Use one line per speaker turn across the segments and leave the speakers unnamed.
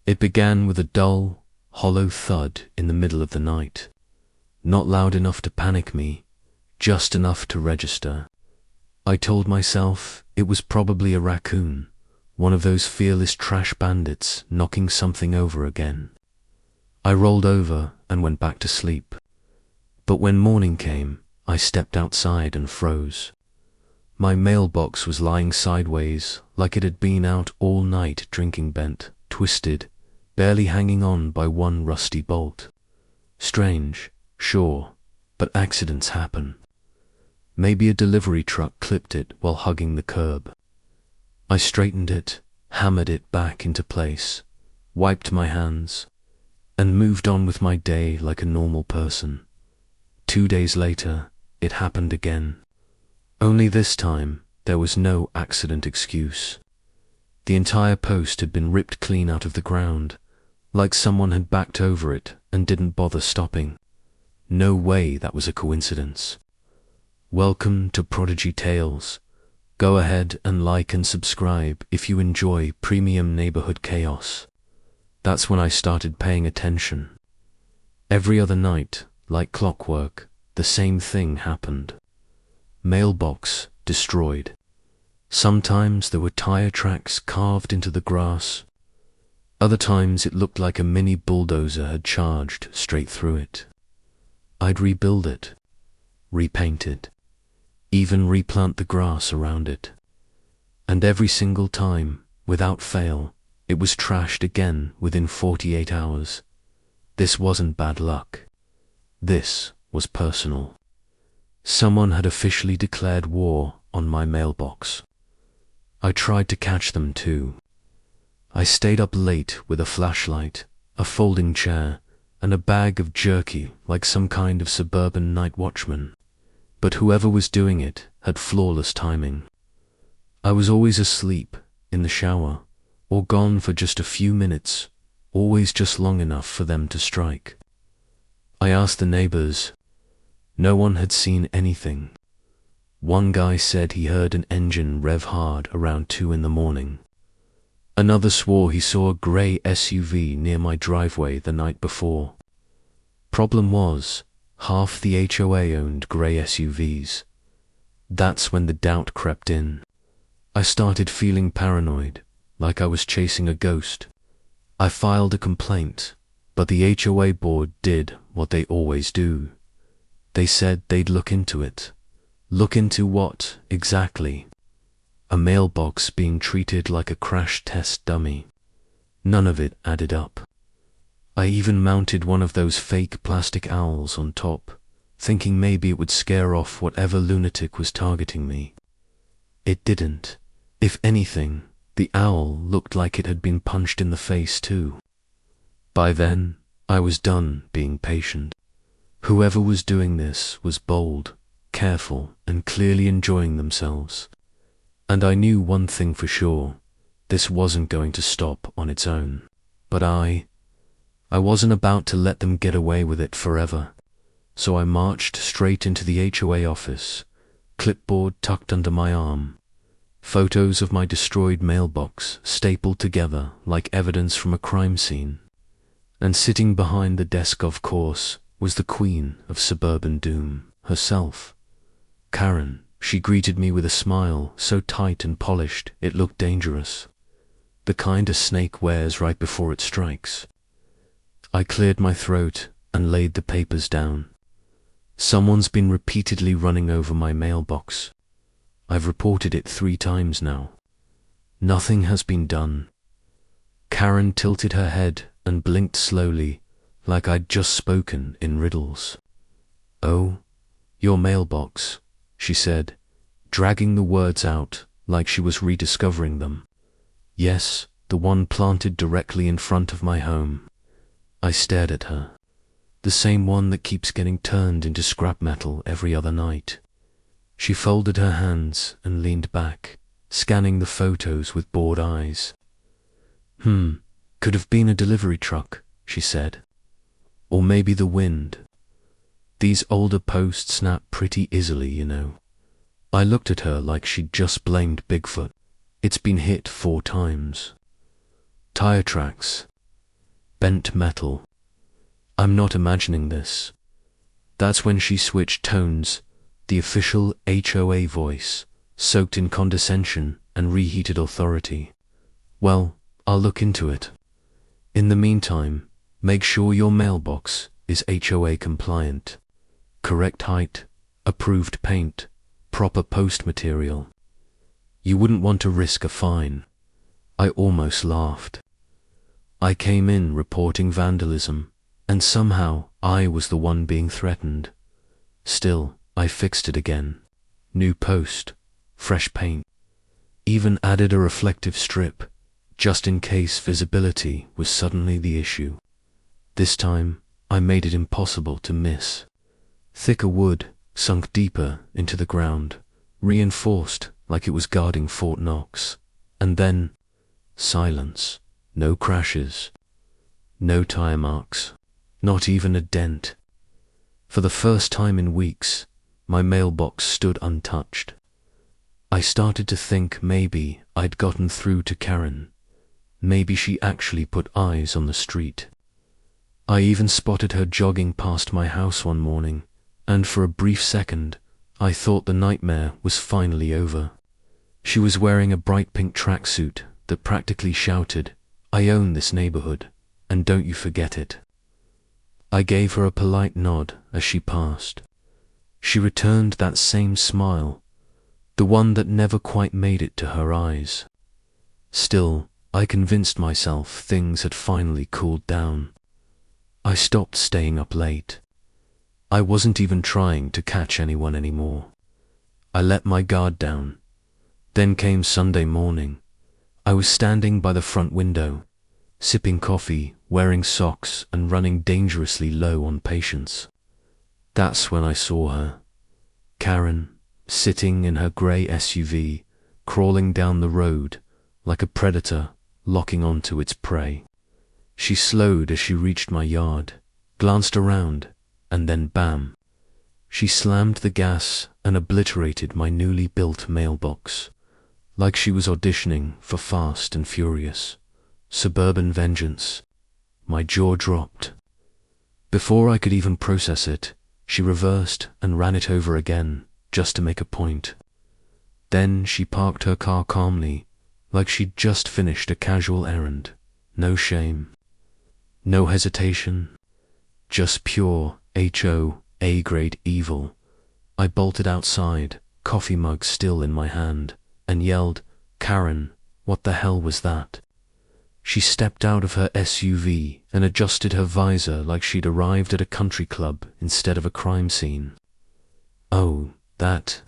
It began with a dull, hollow thud in the middle of the night. Not loud enough to panic me, just enough to register. I told myself it was probably a raccoon, one of those fearless trash bandits knocking something over again. I rolled over and went back to sleep. But when morning came, I stepped outside and froze. My mailbox was lying sideways like it had been out all night drinking bent, twisted, barely hanging on by one rusty bolt. Strange, sure, but accidents happen. Maybe a delivery truck clipped it while hugging the curb. I straightened it, hammered it back into place, wiped my hands, and moved on with my day like a normal person. 2 days later, it happened again. Only this time, there was no accident excuse. The entire post had been ripped clean out of the ground, like someone had backed over it and didn't bother stopping. No way that was a coincidence. Welcome to Prodigy Tales. Go ahead and like and subscribe if you enjoy premium neighborhood chaos. That's when I started paying attention. Every other night, like clockwork, the same thing happened. Mailbox destroyed. Sometimes there were tire tracks carved into the grass. Other times it looked like a mini bulldozer had charged straight through it. I'd rebuild it, repaint it, even replant the grass around it. And every single time, without fail, it was trashed again within 48 hours. This wasn't bad luck. This was personal. Someone had officially declared war on my mailbox. I tried to catch them too. I stayed up late with a flashlight, a folding chair, and a bag of jerky like some kind of suburban night watchman. But whoever was doing it had flawless timing. I was always asleep, in the shower, or gone for just a few minutes, always just long enough for them to strike. I asked the neighbors. No one had seen anything. One guy said he heard an engine rev hard around 2 in the morning. Another swore he saw a grey SUV near my driveway the night before. Problem was, half the HOA owned grey SUVs. That's when the doubt crept in. I started feeling paranoid, like I was chasing a ghost. I filed a complaint, but the HOA board did what they always do. They said they'd look into it. Look into what, exactly? A mailbox being treated like a crash test dummy. None of it added up. I even mounted one of those fake plastic owls on top, thinking maybe it would scare off whatever lunatic was targeting me. It didn't. If anything, the owl looked like it had been punched in the face too. By then, I was done being patient. Whoever was doing this was bold, careful, and clearly enjoying themselves. And I knew one thing for sure, this wasn't going to stop on its own. But I wasn't about to let them get away with it forever. So I marched straight into the HOA office, clipboard tucked under my arm, photos of my destroyed mailbox stapled together like evidence from a crime scene. And sitting behind the desk, of course, was the queen of suburban doom herself. Karen. She greeted me with a smile so tight and polished it looked dangerous. The kind a snake wears right before it strikes. I cleared my throat and laid the papers down. Someone's been repeatedly running over my mailbox. I've reported it 3 times now. Nothing has been done. Karen tilted her head and blinked slowly, like I'd just spoken in riddles. Oh, your mailbox, she said, dragging the words out like she was rediscovering them. Yes, the one planted directly in front of my home. I stared at her. The same one that keeps getting turned into scrap metal every other night. She folded her hands and leaned back, scanning the photos with bored eyes. Could have been a delivery truck, she said. Or maybe the wind. These older posts snap pretty easily, you know. I looked at her like she'd just blamed Bigfoot. It's been hit 4 times. Tire tracks. bent metal. I'm not imagining this. That's when she switched tones, the official HOA voice, soaked in condescension and reheated authority. Well, I'll look into it. In the meantime, make sure your mailbox is HOA compliant. Correct height, approved paint, proper post material. You wouldn't want to risk a fine. I almost laughed. I came in reporting vandalism, and somehow I was the one being threatened. Still, I fixed it again. New post, fresh paint. Even added a reflective strip, just in case visibility was suddenly the issue. This time, I made it impossible to miss. Thicker wood sunk deeper into the ground, reinforced like it was guarding Fort Knox. And then, silence. No crashes. No tire marks. Not even a dent. For the first time in weeks, my mailbox stood untouched. I started to think maybe I'd gotten through to Karen. Maybe she actually put eyes on the street. I even spotted her jogging past my house one morning, and for a brief second, I thought the nightmare was finally over. She was wearing a bright pink tracksuit that practically shouted, "I own this neighborhood, and don't you forget it." I gave her a polite nod as she passed. She returned that same smile, the one that never quite made it to her eyes. Still, I convinced myself things had finally cooled down. I stopped staying up late. I wasn't even trying to catch anyone anymore. I let my guard down. Then came Sunday morning. I was standing by the front window, sipping coffee, wearing socks, and running dangerously low on patience. That's when I saw her. Karen, sitting in her grey SUV, crawling down the road like a predator locking onto its prey. She slowed as she reached my yard, glanced around, and then bam! She slammed the gas and obliterated my newly built mailbox, like she was auditioning for Fast and Furious, suburban vengeance. My jaw dropped. Before I could even process it, she reversed and ran it over again, just to make a point. Then she parked her car calmly, like she'd just finished a casual errand. No shame. No hesitation. Just pure HOA grade evil. I bolted outside, coffee mug still in my hand, and yelled, "Karen, what the hell was that?" She stepped out of her SUV and adjusted her visor like she'd arrived at a country club instead of a crime scene. "Oh, that,"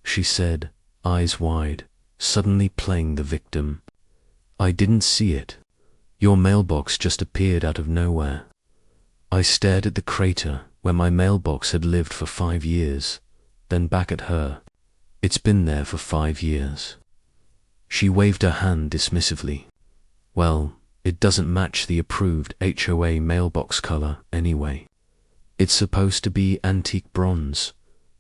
she said, eyes wide, suddenly playing the victim. "I didn't see it. Your mailbox just appeared out of nowhere." I stared at the crater where my mailbox had lived for 5 years, then back at her. It's been there for 5 years. She waved her hand dismissively. Well, it doesn't match the approved HOA mailbox color anyway. It's supposed to be antique bronze,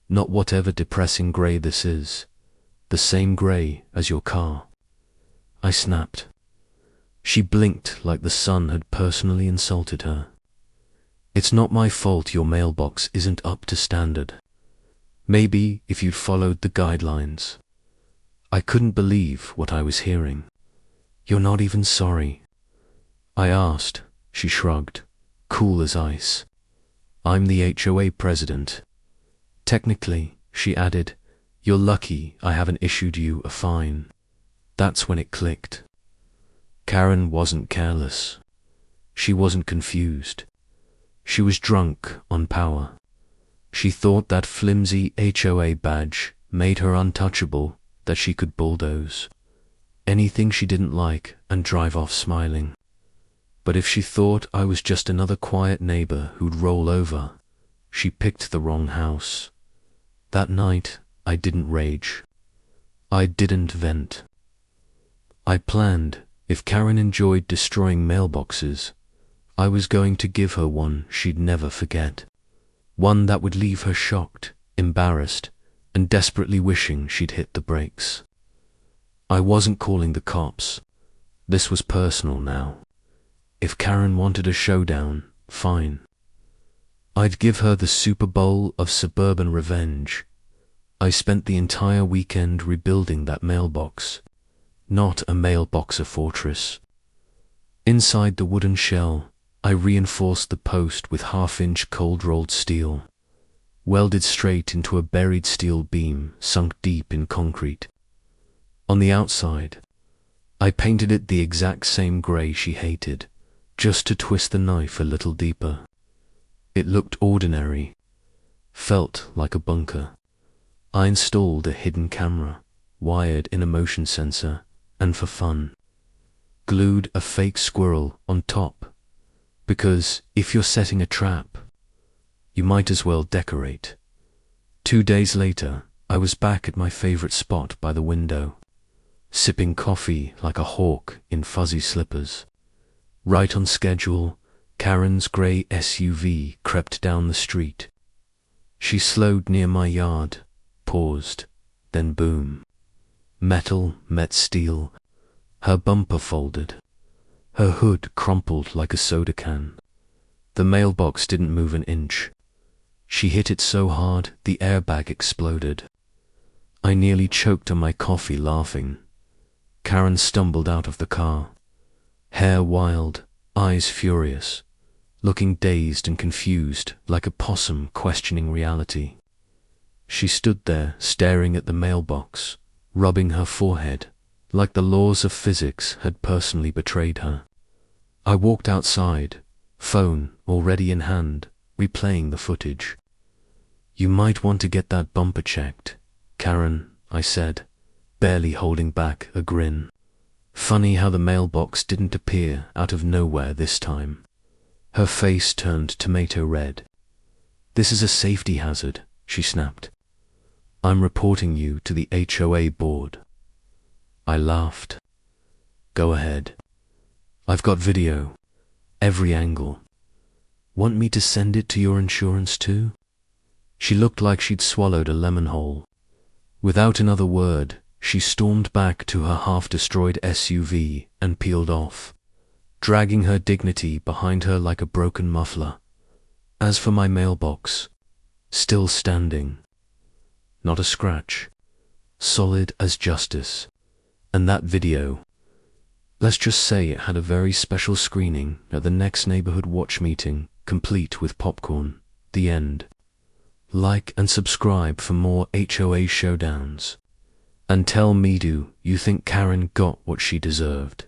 not whatever depressing gray this is. The same gray as your car. I snapped. She blinked like the sun had personally insulted her. "It's not my fault your mailbox isn't up to standard. Maybe if you'd followed the guidelines." I couldn't believe what I was hearing. "You're not even sorry?" I asked. She shrugged, cool as ice. "I'm the HOA president. Technically," she added, "you're lucky I haven't issued you a fine." That's when it clicked. Karen wasn't careless. She wasn't confused. She was drunk on power. She thought that flimsy HOA badge made her untouchable, that she could bulldoze anything she didn't like and drive off smiling. But if she thought I was just another quiet neighbor who'd roll over, she picked the wrong house. That night, I didn't rage. I didn't vent. I planned, if Karen enjoyed destroying mailboxes, I was going to give her one she'd never forget. One that would leave her shocked, embarrassed, and desperately wishing she'd hit the brakes. I wasn't calling the cops. This was personal now. If Karen wanted a showdown, fine. I'd give her the Super Bowl of suburban revenge. I spent the entire weekend rebuilding that mailbox. Not a mailboxer fortress. Inside the wooden shell, I reinforced the post with half-inch cold-rolled steel, welded straight into a buried steel beam sunk deep in concrete. On the outside, I painted it the exact same grey she hated, just to twist the knife a little deeper. It looked ordinary, felt like a bunker. I installed a hidden camera, wired in a motion sensor, and for fun, glued a fake squirrel on top, because if you're setting a trap, you might as well decorate. 2 days later, I was back at my favorite spot by the window, sipping coffee like a hawk in fuzzy slippers. Right on schedule, Karen's grey SUV crept down the street. She slowed near my yard, paused, then boom. Metal met steel. Her bumper folded. Her hood crumpled like a soda can. The mailbox didn't move an inch. She hit it so hard the airbag exploded. I nearly choked on my coffee laughing. Karen stumbled out of the car, hair wild, eyes furious, looking dazed and confused like a possum questioning reality. She stood there staring at the mailbox, rubbing her forehead, like the laws of physics had personally betrayed her. I walked outside, phone already in hand, replaying the footage. "You might want to get that bumper checked, Karen," I said, barely holding back a grin. Funny how the mailbox didn't appear out of nowhere this time. Her face turned tomato red. "This is a safety hazard," she snapped. "I'm reporting you to the HOA board." I laughed. "Go ahead. I've got video. Every angle. Want me to send it to your insurance too?" She looked like she'd swallowed a lemon whole. Without another word, she stormed back to her half-destroyed SUV and peeled off, dragging her dignity behind her like a broken muffler. As for my mailbox, still standing. Not a scratch. Solid as justice. And that video, let's just say it had a very special screening at the next neighborhood watch meeting, complete with popcorn. The end. Like and subscribe for more HOA showdowns. And tell me, do you think Karen got what she deserved?